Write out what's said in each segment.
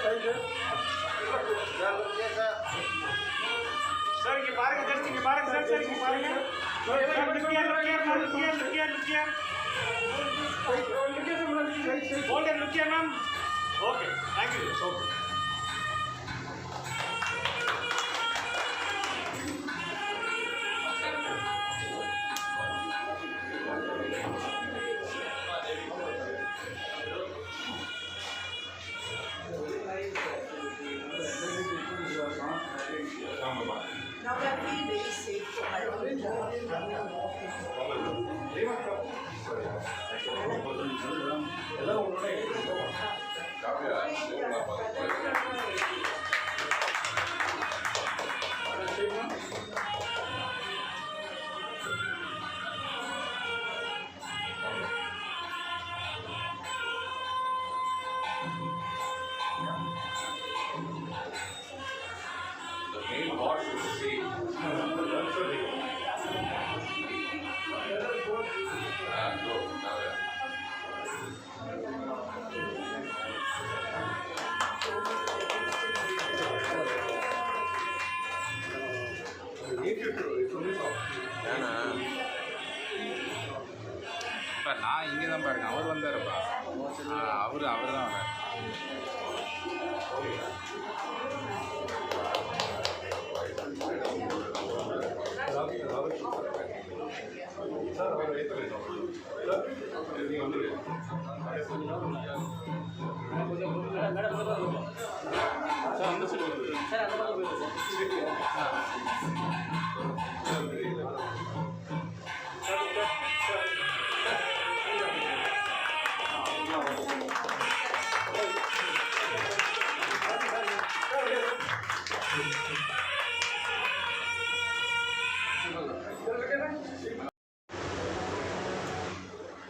Sir, you park just you park sir, you park. Look here, ma'am. Okay, thank you. Okay. Now I feel very safe for my own job. The main boss is the same. இப்போ நான் இங்கே தான் பாருங்க அவர் வந்தாருப்பா அவர் தான் வரார்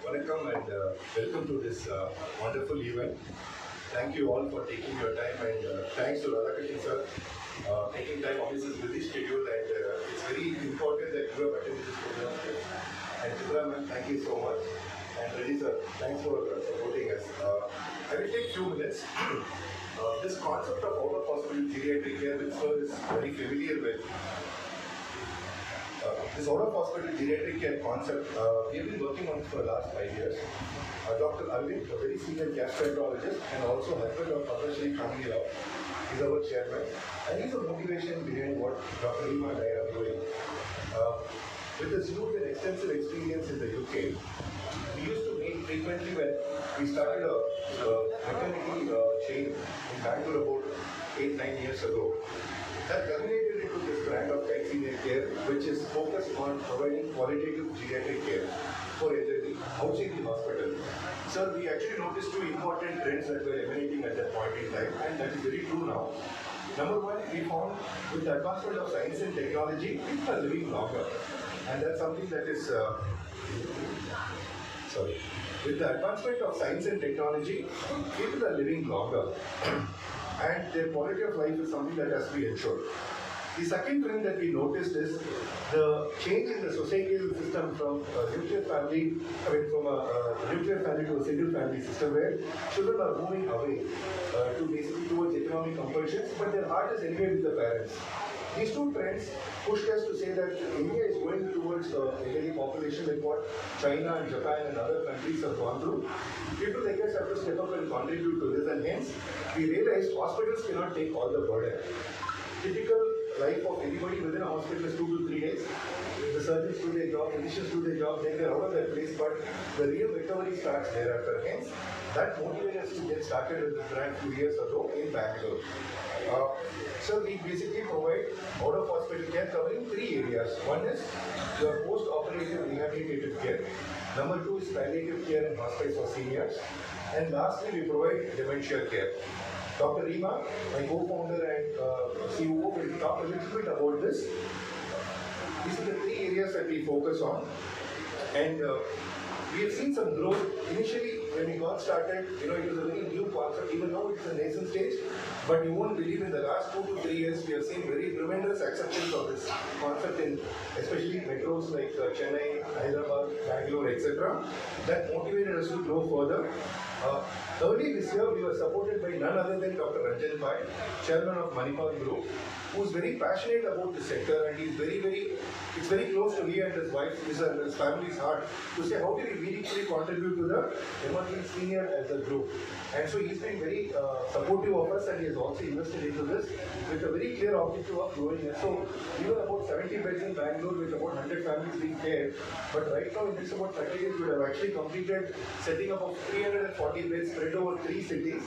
Welcome and welcome to this wonderful event. Thank you all for taking your time and thanks to Ahavaa KITES sir taking time off his busy schedule and it's very important that you have attended this program. And Chitra ma'am, thank you so much. And Reddy sir, thanks for supporting us. I will take few minutes. This concept of out-of-hospital geriatric care which sir is very familiar with. This out-of-hospital geriatric care concept, we have been working on it for the last 5 years. Dr. Arvind, a very senior gastroenterologist and also husband of Padmashri Family Law, is our chairman. And he's the motivation behind what Dr. Rima and I are doing. With his huge and extensive experience in the UK, we used to meet frequently when we started a maternity chain in Bangalore about 8-9 years ago. That culminated into this brand of Kites Eldercare, which is focused on providing qualitative geriatric care for elderly outside the hospital. Sir, we actually noticed two important trends that were emanating at that point in time, and that is very true now. Number one, we found with the advancement of science and technology, people are living longer. And that's something that is, with the advancement of science and technology, people are living longer. And their quality of life is something that has to be ensured. The second trend that we noticed is the change in the societal system from a nuclear family, from a nuclear family to a single family system where children are moving away to basically towards economic compulsions, but their heart is anyway with the parents. These two trends pushed us to say that India is going towards a elderly population like what China and Japan and other countries have gone through. People like us have to step up and contribute to this, and hence we realized hospitals cannot take all the burden. Typical life of anybody within a hospital is 2 to 3 days. The surgeons do their job, physicians do their job, then they are out of that place, but the real recovery starts thereafter. Hence, that motivated us to get started with this brand 2 years ago in Bangalore. So we basically provide out-of-hospital care covering 3 areas. One is your post-operative rehabilitative care. Number 2 is palliative care and hospice for seniors. And lastly, we provide dementia care. Dr. Rima, my co-founder and CEO, will talk a little bit about this. These are the 3 areas that we focus on. And we have seen some growth. Initially, when we got started, it was a very new concept. Even now, it's a nascent stage. But you won't believe in the last 2 to 3 years, we have seen very tremendous acceptance of this concept in especially metros like Chennai, Hyderabad, Bangalore, etc. That motivated us to grow further. Early this year, we were supported by none other than Dr. Ranjan Pai, chairman of Manipal Group, who is very passionate about the sector, and he's it's very close to me and his wife, his family's heart, to say how do we meaningfully contribute to the emerging senior as a group. And so he's been very supportive of us, and he has also invested into this with a very clear objective of growing it. So we were about 70 beds in Bangalore with about 100 families being cared, but right now in this about 30 days, we have actually completed setting up of 340 beds spread over 3 cities,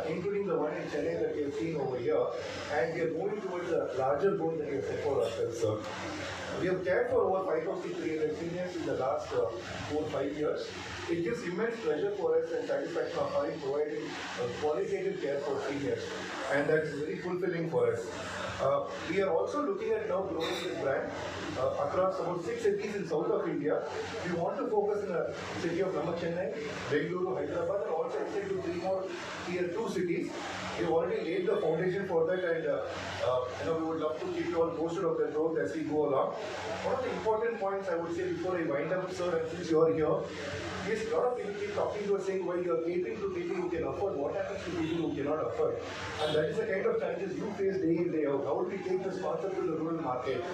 including the one in Chennai that we have seen over here, and we are moving towards a larger goal that we have set for ourselves, sir. We have cared for over 5,300 seniors in the last 4 or 5 years. It gives immense pleasure for us and satisfaction of providing qualitative care for seniors, and that is very fulfilling for us. We are also looking at now growing this brand across about 6 cities in south of India. We want to focus in the city of Chennai, Bengaluru, Hyderabad, and also extend to 3 more tier 2 cities. We've already laid the foundation for that, and we would love to keep you all posted of the growth as we go along. One of the important points I would say before I wind up, sir, and since you are here, yes, a lot of people keep talking to us saying, well, you are catering to people who can afford. What happens to people who cannot afford? And that is the kind of challenges you face day in, day out. How do we take this concept to the rural market?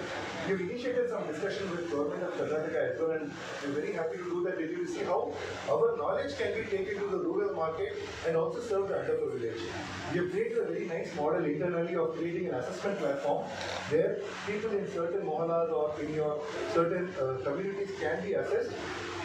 We've initiated some discussion with government of Karnataka as well, and we're very happy to do that. We will see how our knowledge can be taken to the rural market and also serve the underprivileged. We have created a very nice model internally of creating an assessment platform where people in certain mohallas or in your certain communities can be assessed.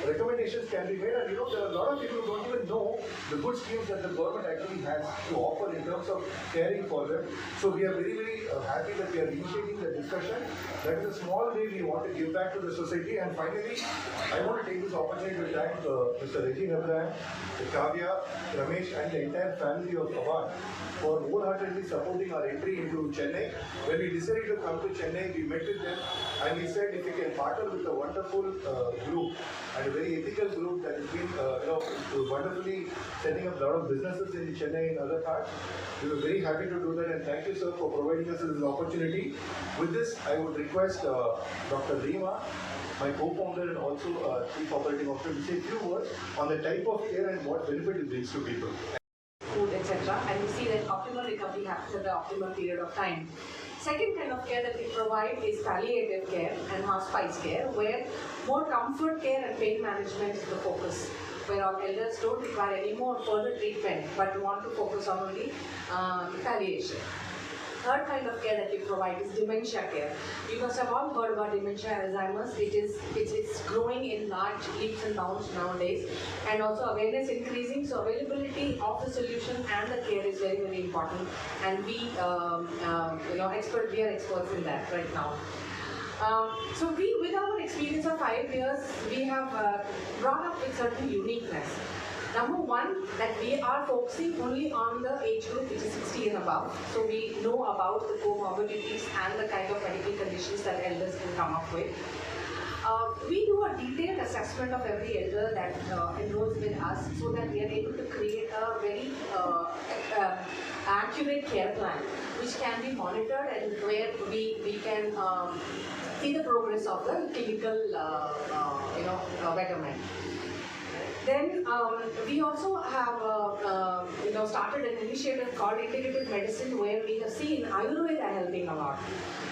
Recommendations can be made, and there are a lot of people who don't even know the good schemes that the government actually has to offer in terms of caring for them. So we are very, very happy that we are initiating the discussion. That is a small way we want to give back to the society. And finally, I want to take this opportunity to thank Mr. Regine Abraham, Kavya, Ramesh, and the entire family of Ahavaa for wholeheartedly supporting our entry into Chennai. When we decided to come to Chennai, we met with them, and we said if we can partner with a wonderful group and a very ethical group that has been wonderfully setting up a lot of businesses in Chennai and other parts, we were very happy to do that, and thank you, sir, for providing us this opportunity. With this, I would request Dr. Reema, my co-founder and also Chief Operating Officer, to say a few words on the type of care and what benefit it brings to people. Food, etc. And we see that optimal recovery happens at the optimal period of time. Second kind of care that we provide is palliative care and hospice care, where more comfort care and pain management is the focus, where our elders don't require any more further treatment but want to focus on only palliation. Third kind of care that we provide is dementia care. You must have all heard about dementia, Alzheimer's. It's growing in large leaps and bounds nowadays, and also awareness increasing. So availability of the solution and the care is very, very important. And we are experts in that right now. So with our experience of 5 years, we have brought up with certain uniqueness. Number one, that we are focusing only on the age group which is 60 and above. So we know about the comorbidities and the kind of medical conditions that elders can come up with. We do a detailed assessment of every elder that enrolls with us, so that we are able to create a very accurate care plan which can be monitored, and where we can see the progress of the clinical betterment. Then we also have started an initiative called Integrative Medicine, where we have seen Ayurveda helping a lot.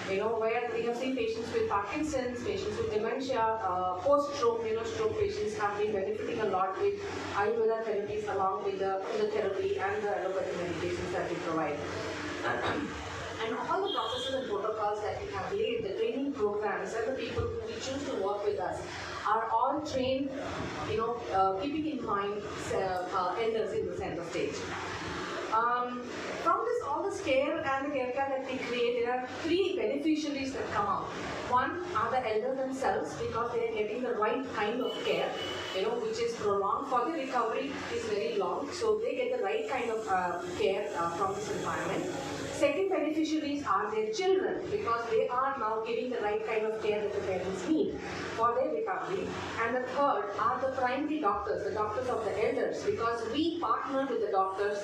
Where we have seen patients with Parkinson's, patients with dementia, post-stroke, stroke patients have been benefiting a lot with Ayurveda therapies along with the therapy and the allopathic medications that we provide. And all the processes and protocols that we have laid, the training programs, and the people who we choose to work with us are all trained, keeping in mind elders in the center stage. From this, all this care and the care plan that we create, there are 3 beneficiaries that come out. One are the elders themselves, because they are getting the right kind of care, which is prolonged. For the recovery is very long, so they get the right kind of care from this environment. Second beneficiaries are their children, because they are now giving the right kind of care that the parents need for their recovery. And the third are the primary doctors, the doctors of the elders, because we partner with the doctors,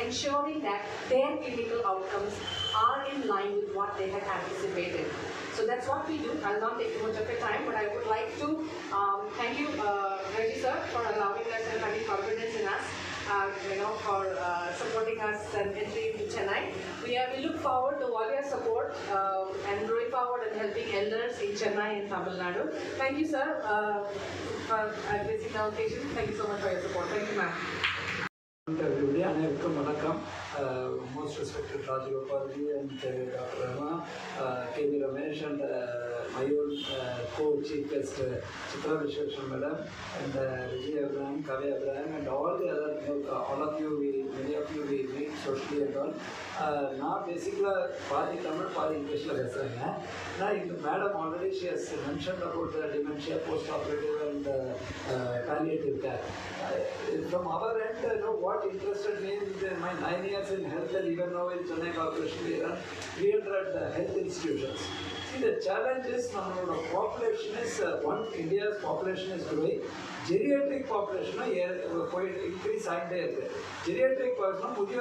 ensuring that their clinical outcomes are in line with what they had anticipated. So that's what we do. I'll not take too much of your time, but I would like to thank you, Reggie sir, for allowing us and having confidence in us. for supporting us and entry into Chennai. We look forward to all your support and going forward and helping elders in Chennai and Tamil Nadu. Thank you, sir, for gracing the occasion. Thank you so much for your support. Thank you, ma'am. Everybody, Anarikam Manakam, most respected Rajagopalji and Dr. Rama, K.V. Ramesh and my own co-chief guest Chitra Vishweshwar Madam and Vijay Abraham, Kavi Abraham and all the other, all of you, many of you we meet socially and all. Now basically, Padi Tamil, Padi English la pesranga. Now, Madam already she has mentioned about the dementia, post-operative and palliative care. From our end, what interested me in my 9 years in health and even now in Chennai Corporation, we run 300 health institutions. See, the challenge is population is, India's population is growing. Geriatric population increase there. Geriatric population,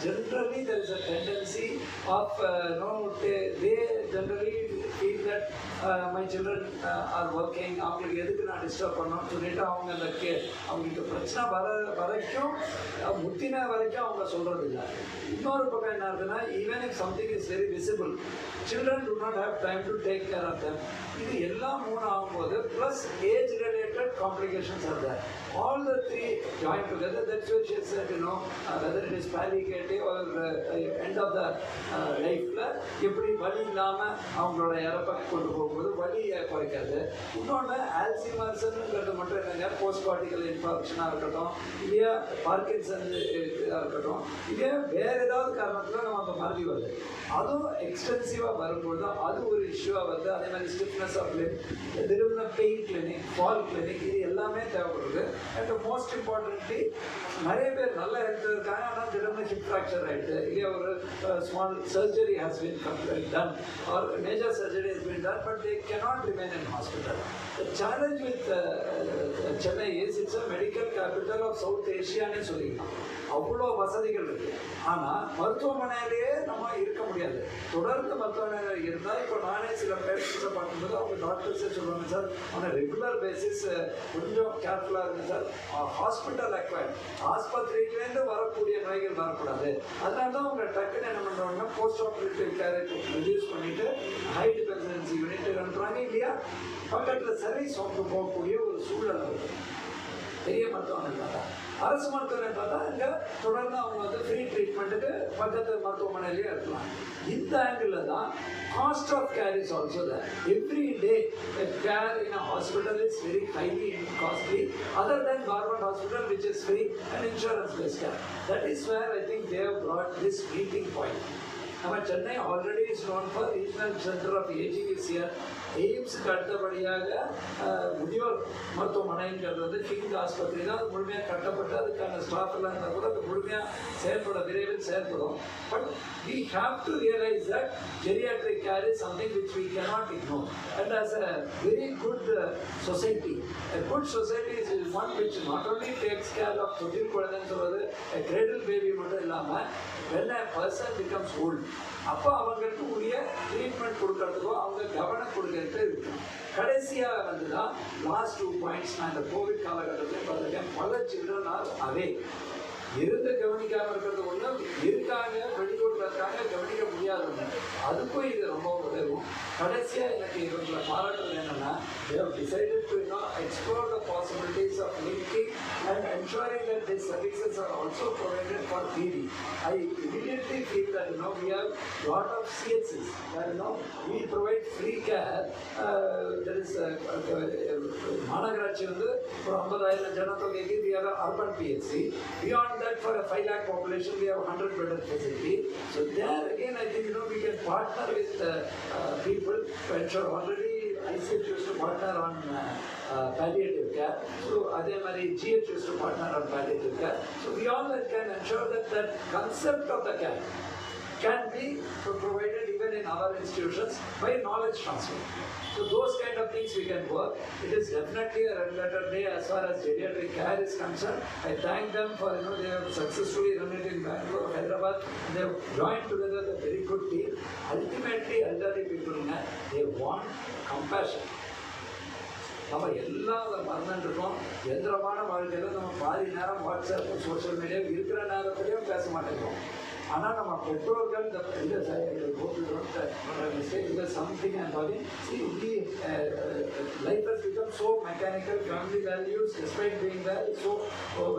generally there is a tendency of, they generally feel that my children are working, they disturb even if something is very visible, children do not have time to take care of them. Plus age-related complications are there. All the three join together. That's what she said, whether it is palliative or end of the life, எப்படி வலி இல்லாம அவங்களோட இறப்பை கொண்டு போகும்போது வலியை குறைக்காது. இன்னொன்று ஆல்சிமர்ஸ்ங்கிறது மட்டும் இல்லைங்க, போஸ்ட் கார்டிகல் இன்ஃபெக்ஷனாக இருக்கட்டும், இல்லையா பார்க்கின்சன் இருக்கட்டும், இல்லையா வேறு ஏதாவது காரணத்தில் நமக்கு மறதி வருது. அதுவும் எக்ஸ்டென்சிவாக வரும்பொழுது அது ஒரு இஷ்யூவாக வருது. அதே மாதிரி ஸ்டிஃப்னஸ் ஆஃப் லிம், திரும்ப பெயின் கிளினிக், ஃபால் கிளினிக், இது எல்லாமே தேவைப்படுது. அண்ட் மோஸ்ட் இம்பார்ட்டன்ட்லி நிறைய பேர் நல்ல ஹெல்த் இருக்காங்க, ஆனால் திரும்ப ஹிப் ஃப்ராக்சர் ஆகிட்டு, இல்லையா ஒரு small surgery has been done or major surgery has been done, but they cannot remain in hospital. The challenge with Chennai is it's a medical capital of South Asia னே சொல்லிக்கலாம். அவ்வளோ வசதிகள் இருக்குது. ஆனால் மருத்துவமனையிலேயே நம்ம இருக்க முடியாது. தொடர்ந்து மருத்துவமனையில் இருந்தால், இப்போ நானே சில பேஷண்ட்ஸை பார்க்கும்போது அவங்க டாக்டர்ஸே சொல்லுவாங்க, சார் ஆனால் ரெகுலர் பேசிஸ் கொஞ்சம் கேர்ஃபுல்லாக இருங்க சார், ஹாஸ்பிட்டல் அக்வைர்ட், ஆஸ்பத்திரியிலேருந்து வரக்கூடிய நோய்கள் வரக்கூடாது. அதனால தான் அவங்க டக்குன்னு என்ன பண்ணுறாங்கன்னா போஸ்ட் ஆப்ரேட்டிவ் கேரை ரெடியூஸ் பண்ணிவிட்டு ஹை டிபெண்டன்சி யூனிட் அனுப்புகிறாங்க, இல்லையா பக்கத்தில் சர்வீஸ் போகக்கூடிய ஒரு சூழல் இருக்குது. பெரிய மருத்துவமனை பார்த்தா, அரசு மருத்துவமனை பார்த்தா இங்கே தொடர்ந்து அவங்க ஃப்ரீ ட்ரீட்மெண்ட்டுக்கு பக்கத்து மருத்துவமனையிலேயே இருக்கலாம். இந்த ஆங்கிளில் தான் cost of care is also there. Every day care in a hospital is very highly costly, other than government hospital which is free and insurance based care. That is where I think they have brought this meeting point. நம்ம Chennai already is known for regional center of aging is here. எய்ம்ஸுக்கு அடுத்தபடியாக முதியோர் மருத்துவமனைங்கிறது king ஆஸ்பத்திரி தான். அது முழுமையாக கட்டப்பட்டு அதுக்கான ஸ்டாஃப் எல்லாம் இருந்தால் கூட அது முழுமையாக செயல்பட விரைவில் செயல்படும். But we have to realize that geriatric care is something which we cannot ignore. And as a very good society, a good society is one which not only takes care of தொட்டில் குழந்தைன்னு சொல்வது a cradle baby மட்டும் இல்லாமல் when a person becomes old, அப்போ அவங்களுக்கு உரிய treatment கொடுக்கறதுக்கோ அவங்க கவனம் கொடுக்கறதுக்கு இருக்கணும். கடைசியாக வந்து தான் லாஸ்ட் 2 பாயிண்ட்ஸ் நான் இந்த கோவிட் காலகட்டத்தில் பார்த்துருக்கேன். பல சில்ட்ரன் ஆர் அவே இருந்து கவனிக்காமல் இருக்கிறது ஒன்று, இருக்காங்க வெளியூரில் இருக்காங்க கவனிக்க முடியாதுங்க, அதுக்கும் இது ரொம்ப உதவும். கடைசியாக எனக்கு இவங்களை பாராட்டுறது என்னென்னா, they have decided to explore the possibilities of linking and ensuring that these services are also provided for PD. I immediately feel that we have lot of CHCs where we provide free care. There is மாநகராட்சி வந்து ஒரு 50,000 ஜனத்தொகைக்கு we have an urban PHC. Beyond that, for a 5 lakh population, we have 100-bedded facility. So there again, I think we can partner with people to ensure. Already ICH used to partner on palliative care. So adhe mari GH used to partner on palliative care. So we all can ensure that that concept of the care can be provided even in our institutions by knowledge transfer. So those kind of things we can work. It is definitely a red letter day as far as geriatric care is concerned. I thank them for they have successfully run it in Bangalore, Hyderabad. They have joined together a very good team. Ultimately, elderly people they want compassion. நம்ம எல்லாம் அதை மறந்துட்டுருக்கோம். எந்திரமான வாழ்க்கையில் நம்ம பாதி நேரம் WhatsApp social media இருக்கிற நேரத்துலையும் பேச மாட்டேங்கிறோம். ஆனால் நம்ம பெற்றோர்கள் இந்த mistake is something I'm talking. See, life has become so mechanical, family values, despite being there, so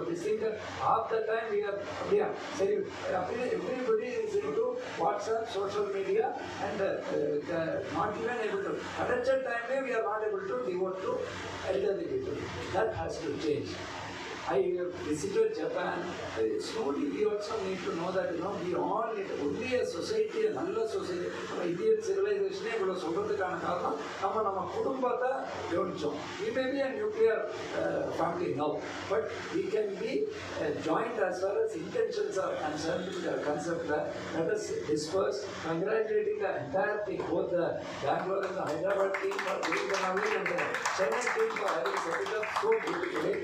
this thing that half the time we are, everybody is into WhatsApp, social media, and not even able to, at a time we are not able to devote to elderly people. That has to change. I visited Japan. Slowly we also need to know that we all need only a society, a நல்ல society. Indian civilization இவ்வளோ சொல்கிறதுக்கான காரணம் நம்ம குடும்பத்தை கவனிச்சோம். We may be a nuclear family now, but we can be joined as far as intentions are concerned with the concept that let us disperse. Congratulating the entire team, both the Bangalore and the Hyderabad team for doing the Navy and the Chennai team for having set it up so beautifully.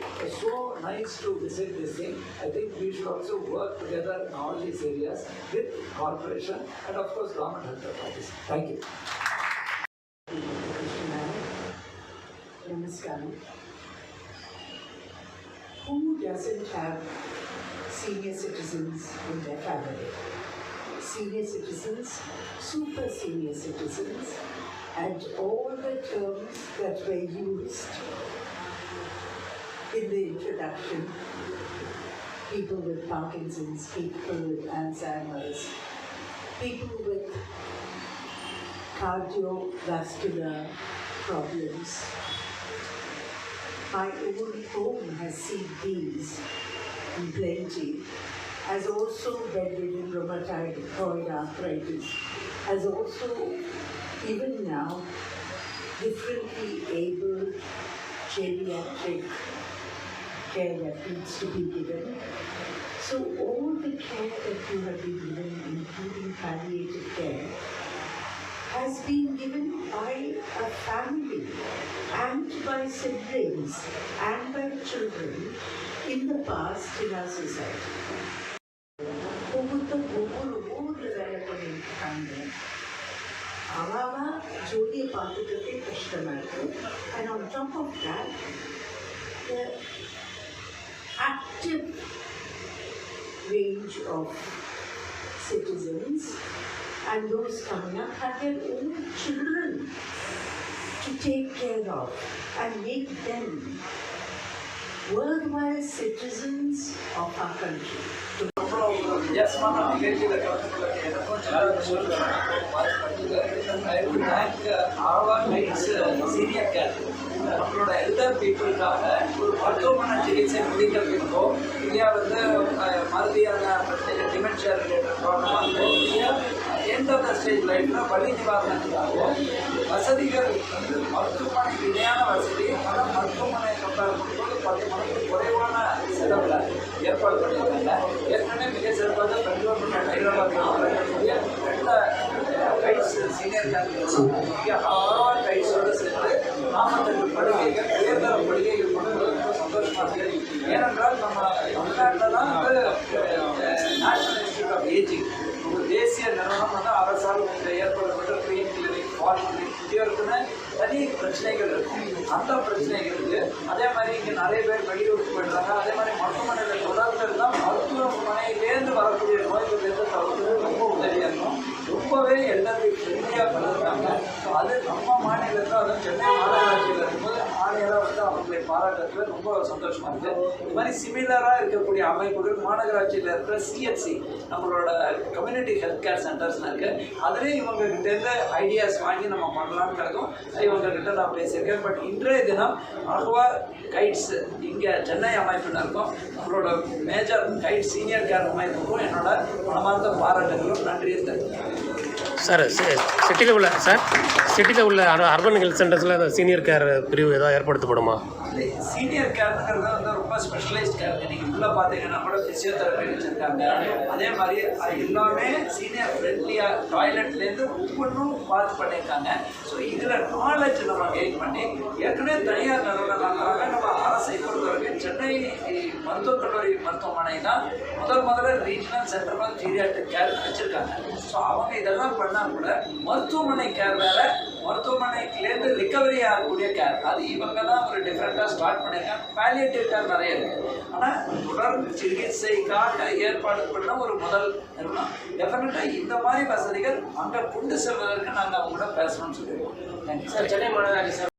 So nice to visit this thing. I think we should also work together in all these areas with corporation and of course government health authorities. Thank you. Namaskaram. Who doesn't have senior citizens in their family? Senior citizens, super senior citizens, and all the terms that were used in the introduction, people with Parkinson's, people with Alzheimer's, people with cardiovascular problems. My own home has seen these in plenty, as also bedridden rheumatoid arthritis, as also even now differently able geriatric care that needs to be given. So all the care that you have been given, including palliative care, has been given by a family and by siblings and by children in the past in our society. Ahavaa jodiya paathukkadhu kashtam irukku, and on top of that, the active range of citizens and those coming up have their own children to take care of and make them worldwide citizens of our country. Yes, Mama, I will thank Ahavaa KITES Senior Care. நம்மளோட elder பீப்புளுக்காக ஒரு மருத்துவமனை சிகிச்சை முடிக்கிறதுக்கோ இல்லையா மருதியான பிரச்சனைகள் dementia related ப்ராப்ளமாகவோ இல்லையா end of the stage லைஃப்பில் வலி நிவாரணத்துக்காகவோ வசதிகள் மருத்துவமனை இணையான வசதி ஆனால் மருத்துவமனை கம்பேர் பண்ணும்போது 10 மடங்கு குறைவான செலவில் ஏற்பாடு பண்ணியிருக்காங்க. ஏற்கனவே மிக சிறப்பாக பெங்களூர் மற்றும் ஹைதராபாத் வரக்கூடிய 2 கைட்ஸ் சீனியர் கேர் Ahavaa KITEஸோடு சேர்ந்து 42 படுகைகள் உயர்தர படுகைகள் கொண்டு ரொம்ப சந்தோஷமாக இருக்குது. ஏனென்றால் நம்ம தமிழ்நாட்டில் தான் நேஷனல் இன்ஸ்டியூட் ஆஃப் ஏஜிங் ஒரு தேசிய நிறுவனம் அரசால் ஏற்படப்பட்ட ப்ரீ கிளினிக், பால் கிளினிக் முதியோருக்குன்னு தனி பிரச்சனைகள் இருக்கும். அந்த பிரச்சனைகளுக்கு அதே மாதிரி இங்கே நிறைய பேர் வெளியூருக்கு போயிடுறாங்க. அதே மாதிரி மருத்துவமனையில் தொடர்ந்து இருந்தால் மருத்துவமனையிலேருந்து வரக்கூடிய நோய்களிலிருந்து தவிர்த்து ரொம்ப உதவியாக இருக்கும். ரொம்பவே எல்லாத்தையும் ஃப்ரெண்ட்லியாக பண்ணியிருக்காங்க. ஸோ அது நம்ம மாநிலத்தில் அதுவும் சென்னை மாநகராட்சியில் இருக்கும்போது ஆணையராக அவங்களை பாராட்டுறது ரொம்ப சந்தோஷமாக இருக்குது. இது மாதிரி சிமிலராக இருக்கக்கூடிய அமைப்புகள் மாநகராட்சியில் இருக்கிற சிஎச்சி நம்மளோட கம்யூனிட்டி ஹெல்த் கேர் சென்டர்ஸ்னு இருக்குது. அதுலேயும் இவங்ககிட்டேருந்து ஐடியாஸ் வாங்கி நம்ம பண்ணலான்னு இருக்கும். இவங்ககிட்ட நான் பேசியிருக்கேன். பட் இன்றைய தினம் Ahavaa KITES இங்கே சென்னை அமைப்பினருக்கும் நம்மளோட மேஜர் கைட் சீனியர் கேர் அமைப்புக்கும் என்னோட மனமார்ந்த பாராட்டுகளும் நன்றியும் தெரிவிக்கிறேன். சார் சிட்டியில் உள்ள அர்பன் ஹெல்த் சென்டர்ஸில் சீனியர் கேர் பிரிவு ஏதாவது ஏற்படுத்தப்படுமா? சீனியர் கேர்ங்கிறது ரொம்ப ஸ்பெஷலைஸ்ட் கேர். நீங்கள் உள்ளே பார்த்தீங்கன்னா கூட ஃபிசியோதெரப்பி வச்சுருக்காங்க. அதே மாதிரி எல்லாமே சீனியர் ஃப்ரெண்ட்லியாக டாய்லெட்லேருந்து ஒவ்வொன்றும் பார்த்து பண்ணியிருக்காங்க. ஸோ இதில் நாலேஜ் நம்ம கெயின் பண்ணி ஏற்கனவே தனியார் நிறுவனங்களாக நம்ம அரசை பொறுத்தவரைக்கும் சென்னை மருத்துவக் கல்லூரி மருத்துவமனை தான் முதல்ல regional centre of paediatric care வச்சுருக்காங்க. ஸோ அவங்க இதெல்லாம் பண்ணால் கூட மருத்துவமனை கேர் வேற, மருத்துவமனைக்குலேருந்து ரிகவரி ஆகக்கூடிய கேர் அது இவங்க தான் ஒரு டிஃப்ரெண்ட்டாக ஸ்டார்ட் பண்ணியிருக்காங்க. பாலியேட்டிவ் கேர் நிறைய இருக்குது. ஆனால் தொடர் சிகிச்சைக்காக ஏற்பாடு பண்ண ஒரு முதல் நிறுவனம். டெஃபினட்டாக இந்த மாதிரி வசதிகள் அங்கே கொண்டு செல்வதற்கு நாங்கள் அவங்க கூட பேசணும்னு சொல்லியிருக்கோம். தேங்க்யூ. சார், சென்னை மாநகராட்சி